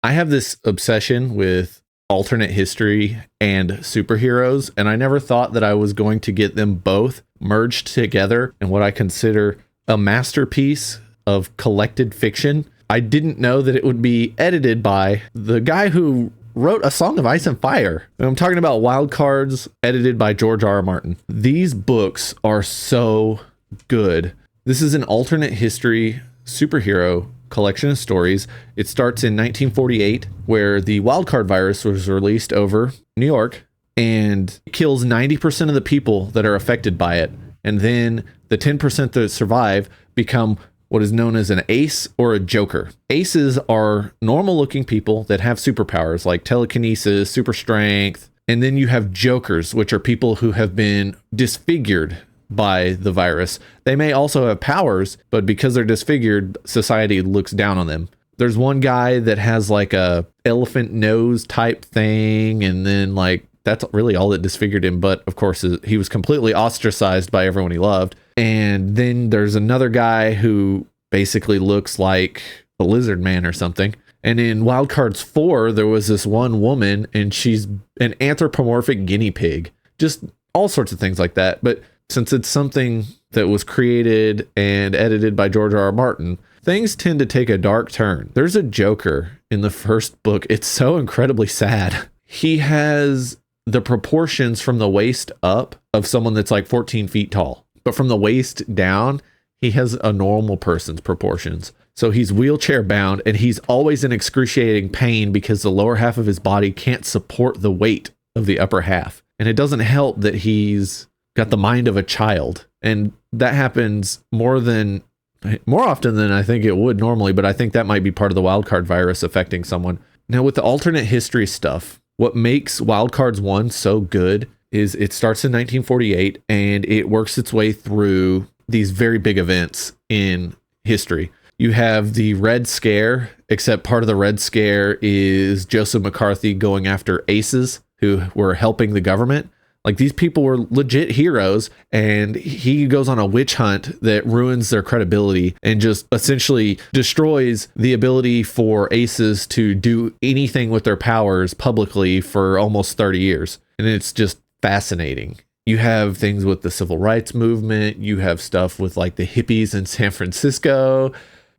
I have this obsession with alternate history and superheroes, and I never thought that I was going to get them both merged together in what I consider a masterpiece of collected fiction. I didn't know that it would be edited by the guy who wrote A Song of Ice and Fire. And I'm talking about Wild Cards, edited by George R. R. Martin. These books are so good. This is an alternate history superhero collection of stories. It starts in 1948, where the wildcard virus was released over New York and kills 90% of the people that are affected by it. And then the 10% that survive become what is known as an ace or a joker. Aces are normal looking people that have superpowers like telekinesis, super strength. And then you have jokers, which are people who have been disfigured by the virus. They may also have powers, but because they're disfigured, society looks down on them. There's one guy that has like a elephant nose type thing, and then like that's really all that disfigured him. But of course, he was completely ostracized by everyone he loved. And then there's another guy who basically looks like a lizard man or something. And in Wild Cards 4, there was this one woman, and she's an anthropomorphic guinea pig. Just all sorts of things like that. But since it's something that was created and edited by George R. R. Martin, things tend to take a dark turn. There's a Joker in the first book. It's so incredibly sad. He has the proportions from the waist up of someone that's like 14 feet tall. But from the waist down, he has a normal person's proportions. So he's wheelchair bound, and he's always in excruciating pain because the lower half of his body can't support the weight of the upper half. And it doesn't help that he's got the mind of a child. And that happens more often than I think it would normally, but I think that might be part of the wildcard virus affecting someone. Now, with the alternate history stuff, what makes Wildcards 1 so good is it starts in 1948 and it works its way through these very big events in history. You have the Red Scare, except part of the Red Scare is Joseph McCarthy going after aces who were helping the government. Like, these people were legit heroes, and he goes on a witch hunt that ruins their credibility and just essentially destroys the ability for aces to do anything with their powers publicly for almost 30 years. And it's just fascinating. You have things with the civil rights movement. You have stuff with like the hippies in San Francisco.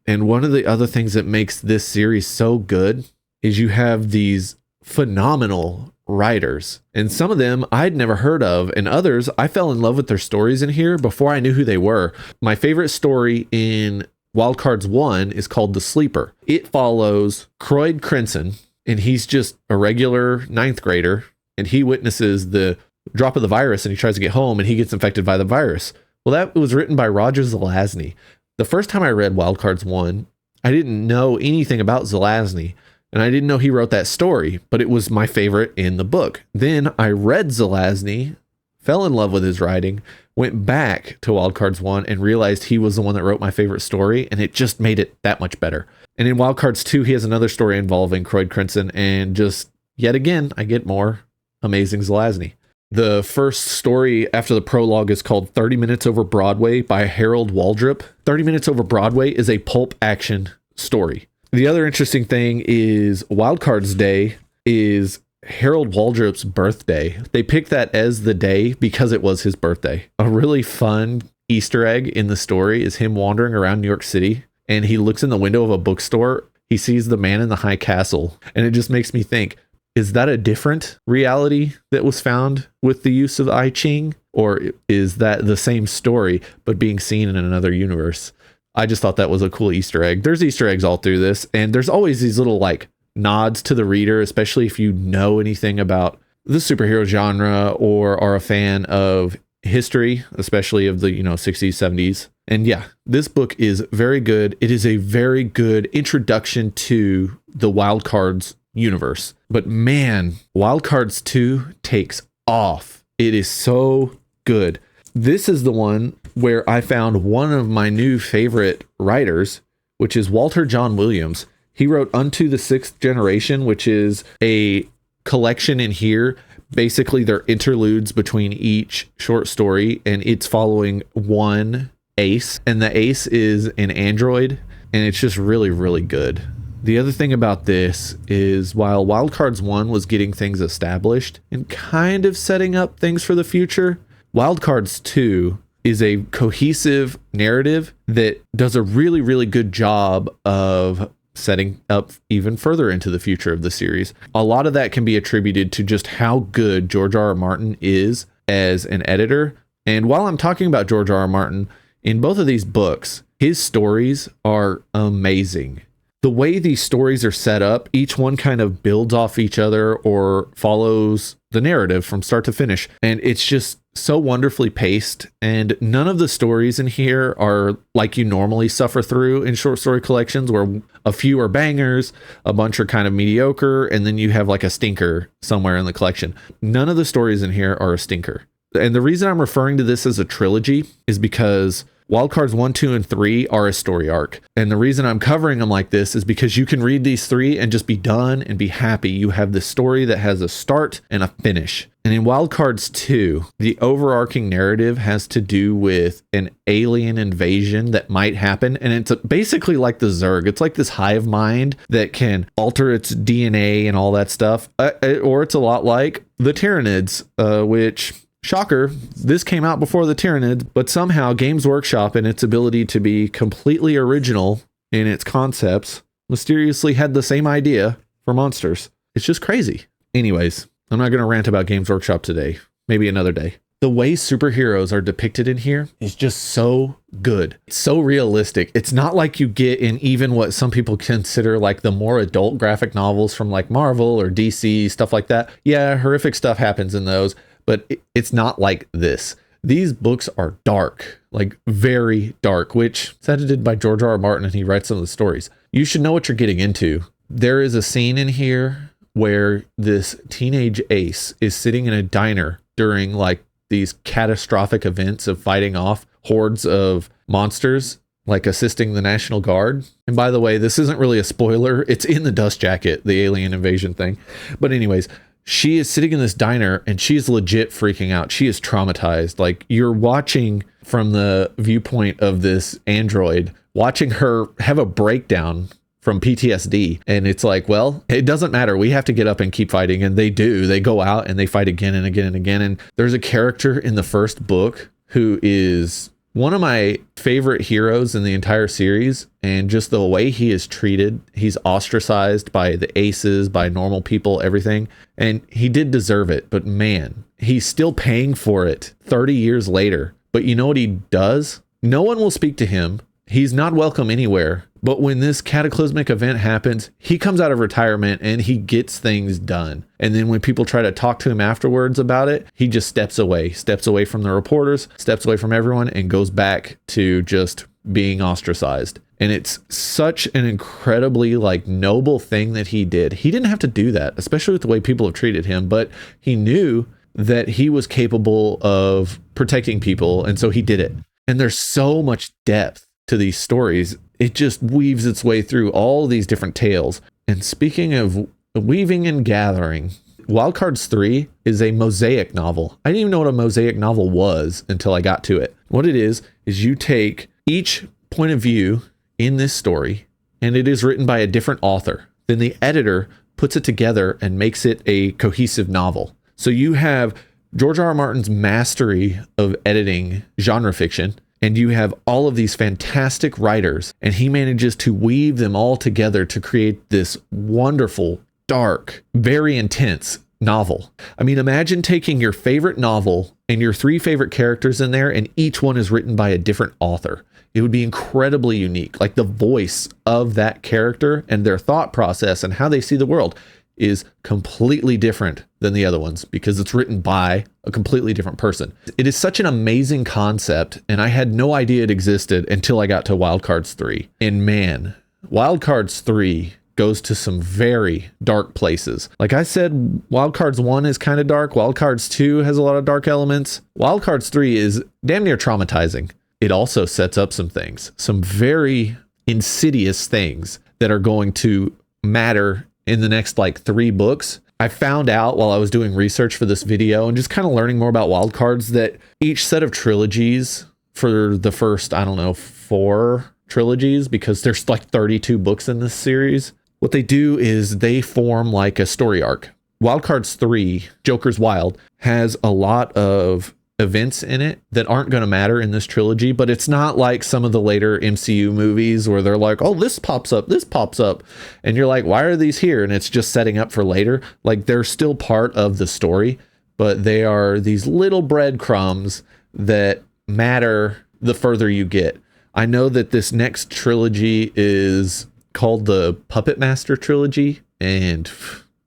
And one of the other things that makes this series so good is you have these phenomenal writers, and some of them I'd never heard of, and others I fell in love with their stories in here before I knew who they were. My favorite story in Wildcards 1 is called The Sleeper. It follows Croyd Crenson, and he's just a regular ninth grader, and he witnesses the drop of the virus, and he tries to get home, and he gets infected by the virus. Well, that was written by Roger Zelazny. The first time I read Wildcards 1, I didn't know anything about Zelazny. And I didn't know he wrote that story, but it was my favorite in the book. Then I read Zelazny, fell in love with his writing, went back to Wildcards 1 and realized he was the one that wrote my favorite story, and it just made it that much better. And in Wildcards 2, he has another story involving Croyd Crenson, and just yet again, I get more amazing Zelazny. The first story after the prologue is called 30 Minutes Over Broadway by Harold Waldrop. 30 Minutes Over Broadway is a pulp action story. The other interesting thing is Wildcards Day is Harold Waldrop's birthday. They picked that as the day because it was his birthday. A really fun Easter egg in the story is him wandering around New York City, and he looks in the window of a bookstore. He sees the man in the high castle, and it just makes me think, is that a different reality that was found with the use of I Ching? Or is that the same story, but being seen in another universe? I just thought that was a cool Easter egg. There's Easter eggs all through this, and there's always these little like nods to the reader, especially if you know anything about the superhero genre or are a fan of history, especially of the 60s, 70s. And yeah, this book is very good. It is a very good introduction to the Wildcards universe. But man, Wildcards 2 takes off. It is so good. This is the one where I found one of my new favorite writers, which is Walter John Williams. He wrote Unto the Sixth Generation, which is a collection in here. Basically, they're interludes between each short story, and it's following one ace, and the ace is an android, and it's just really, really good. The other thing about this is while Wildcards 1 was getting things established and kind of setting up things for the future, Wildcards 2 is a cohesive narrative that does a really, really good job of setting up even further into the future of the series. A lot of that can be attributed to just how good George R. R. Martin is as an editor. And while I'm talking about George R. R. Martin, in both of these books, his stories are amazing. The way these stories are set up, each one kind of builds off each other or follows the narrative from start to finish. And it's just so wonderfully paced. And none of the stories in here are like you normally suffer through in short story collections, where a few are bangers, a bunch are kind of mediocre, and then you have like a stinker somewhere in the collection. None of the stories in here are a stinker. And the reason I'm referring to this as a trilogy is because Wildcards 1, 2, and 3 are a story arc. And the reason I'm covering them like this is because you can read these 3 and just be done and be happy. You have this story that has a start and a finish. And in Wildcards 2, the overarching narrative has to do with an alien invasion that might happen. And it's basically like the Zerg. It's like this hive mind that can alter its DNA and all that stuff. Or it's a lot like the Tyranids, which... shocker, this came out before the Tyranids, but somehow Games Workshop, in its ability to be completely original in its concepts, mysteriously had the same idea for monsters. It's just crazy. Anyways, I'm not going to rant about Games Workshop today. Maybe another day. The way superheroes are depicted in here is just so good. It's so realistic. It's not like you get in even what some people consider like the more adult graphic novels from like Marvel or DC, stuff like that. Yeah, horrific stuff happens in those. But it's not like this. These books are dark, like very dark, which is edited by George R. R. Martin, and he writes some of the stories. You should know what you're getting into. There is a scene in here where this teenage ace is sitting in a diner during like these catastrophic events of fighting off hordes of monsters, like assisting the National Guard. And by the way, this isn't really a spoiler. It's in the dust jacket, the alien invasion thing. But anyways, she is sitting in this diner and she's legit freaking out. She is traumatized. Like, you're watching from the viewpoint of this android, watching her have a breakdown from PTSD. And it's like, well, it doesn't matter. We have to get up and keep fighting. And they do. They go out and they fight again and again and again. And there's a character in the first book who is one of my favorite heroes in the entire series, and just the way he is treated, he's ostracized by the aces, by normal people, everything. And he did deserve it, but man, he's still paying for it 30 years later. But you know what he does? No one will speak to him. He's not welcome anywhere. But when this cataclysmic event happens, he comes out of retirement and he gets things done. And then when people try to talk to him afterwards about it, he just steps away from the reporters, steps away from everyone, and goes back to just being ostracized. And it's such an incredibly like noble thing that he did. He didn't have to do that, especially with the way people have treated him, but he knew that he was capable of protecting people. And so he did it. And there's so much depth to these stories. It just weaves its way through all these different tales. And speaking of weaving and gathering, Wildcards 3 is a mosaic novel. I didn't even know what a mosaic novel was until I got to it. What it is you take each point of view in this story, and it is written by a different author. Then the editor puts it together and makes it a cohesive novel. So you have George R. R. Martin's mastery of editing genre fiction, and you have all of these fantastic writers, and he manages to weave them all together to create this wonderful, dark, very intense novel. I mean, imagine taking your favorite novel and your 3 favorite characters in there, and each one is written by a different author. It would be incredibly unique. Like, the voice of that character and their thought process and how they see the world is completely different than the other ones because it's written by a completely different person. It is such an amazing concept, and I had no idea it existed until I got to Wildcards 3. And man, Wildcards 3 goes to some very dark places. Like I said, Wildcards 1 is kind of dark. Wildcards 2 has a lot of dark elements. Wildcards 3 is damn near traumatizing. It also sets up some things, some very insidious things that are going to matter in the next like 3 books. I found out while I was doing research for this video and just kind of learning more about Wildcards that each set of trilogies for the first, 4 trilogies, because there's like 32 books in this series, what they do is they form like a story arc. Wild Cards 3, Joker's Wild, has a lot of events in it that aren't going to matter in this trilogy, but it's not like some of the later MCU movies where they're like, oh, this pops up, and you're like, why are these here? And it's just setting up for later. Like, they're still part of the story, but they are these little breadcrumbs that matter the further you get. I know that this next trilogy is called the Puppet Master trilogy, and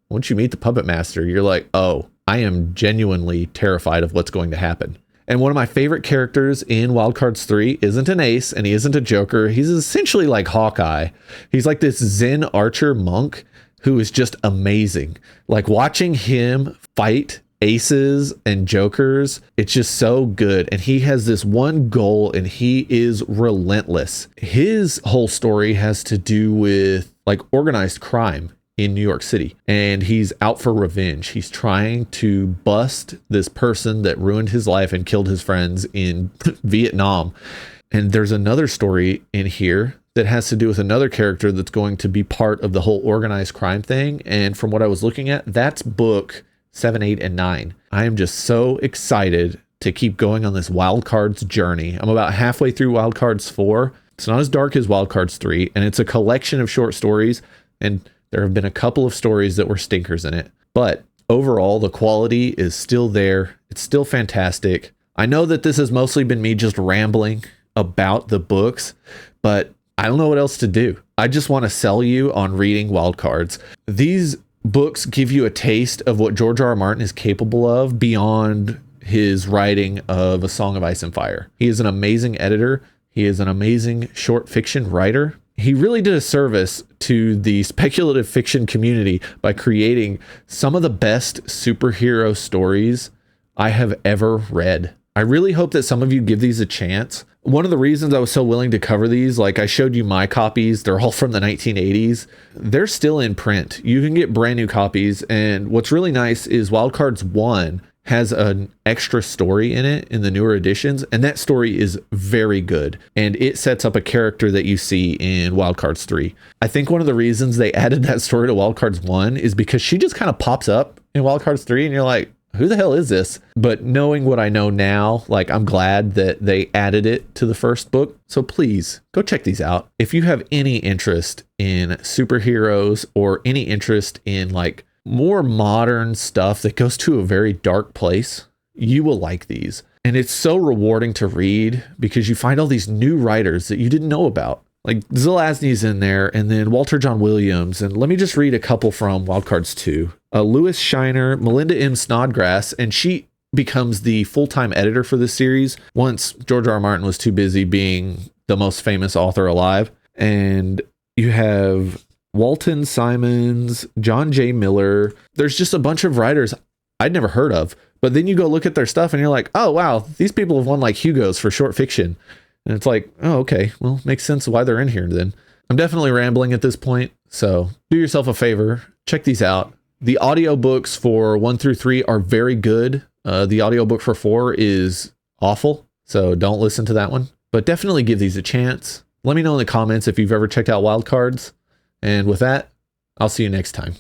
once you meet the Puppet Master, you're like, oh, I am genuinely terrified of what's going to happen. And one of my favorite characters in Wild Cards 3 isn't an ace, and he isn't a Joker. He's essentially like Hawkeye. He's like this Zen archer monk who is just amazing. Like, watching him fight aces and jokers, it's just so good. And he has this one goal, and he is relentless. His whole story has to do with like organized crime in New York City, and he's out for revenge. He's trying to bust this person that ruined his life and killed his friends in Vietnam. And there's another story in here that has to do with another character that's going to be part of the whole organized crime thing. And from what I was looking at, that's book 7, 8, and 9. I am just so excited to keep going on this Wild Cards journey. I'm about halfway through Wild Cards 4. It's not as dark as Wild Cards 3, and it's a collection of short stories, and there have been a couple of stories that were stinkers in it. But overall, the quality is still there. It's still fantastic. I know that this has mostly been me just rambling about the books, but I don't know what else to do. I just want to sell you on reading Wild Cards. These books give you a taste of what George R. R. Martin is capable of beyond his writing of A Song of Ice and Fire. He is an amazing editor. He is an amazing short fiction writer. He really did a service to the speculative fiction community by creating some of the best superhero stories I have ever read. I really hope that some of you give these a chance. One of the reasons I was so willing to cover these, like I showed you my copies, they're all from the 1980s. They're still in print. You can get brand new copies. And what's really nice is Wild Cards 1 has an extra story in it in the newer editions, and that story is very good, and it sets up a character that you see in Wild Cards 3. I think one of the reasons they added that story to Wild Cards 1 is because she just kind of pops up in Wild Cards 3, and you're like, who the hell is this? But knowing what I know now, like, I'm glad that they added it to the first book. So please go check these out. If you have any interest in superheroes or any interest in like more modern stuff that goes to a very dark place, you will like these. And it's so rewarding to read because you find all these new writers that you didn't know about. Like Zelazny's in there, and then Walter John Williams. And let me just read a couple from Wild Cards 2. Louis Shiner, Melinda M. Snodgrass, and she becomes the full-time editor for this series once George R. R. Martin was too busy being the most famous author alive. And you have Walton Simons, John J. Miller. There's just a bunch of writers I'd never heard of. But then you go look at their stuff and you're like, oh, wow, these people have won like Hugos for short fiction. And it's like, oh, okay, well, makes sense why they're in here then. I'm definitely rambling at this point, so do yourself a favor, check these out. The audiobooks for 1 through 3 are very good. The audiobook for 4 is awful, so don't listen to that one. But definitely give these a chance. Let me know in the comments if you've ever checked out Wild Cards. And with that, I'll see you next time.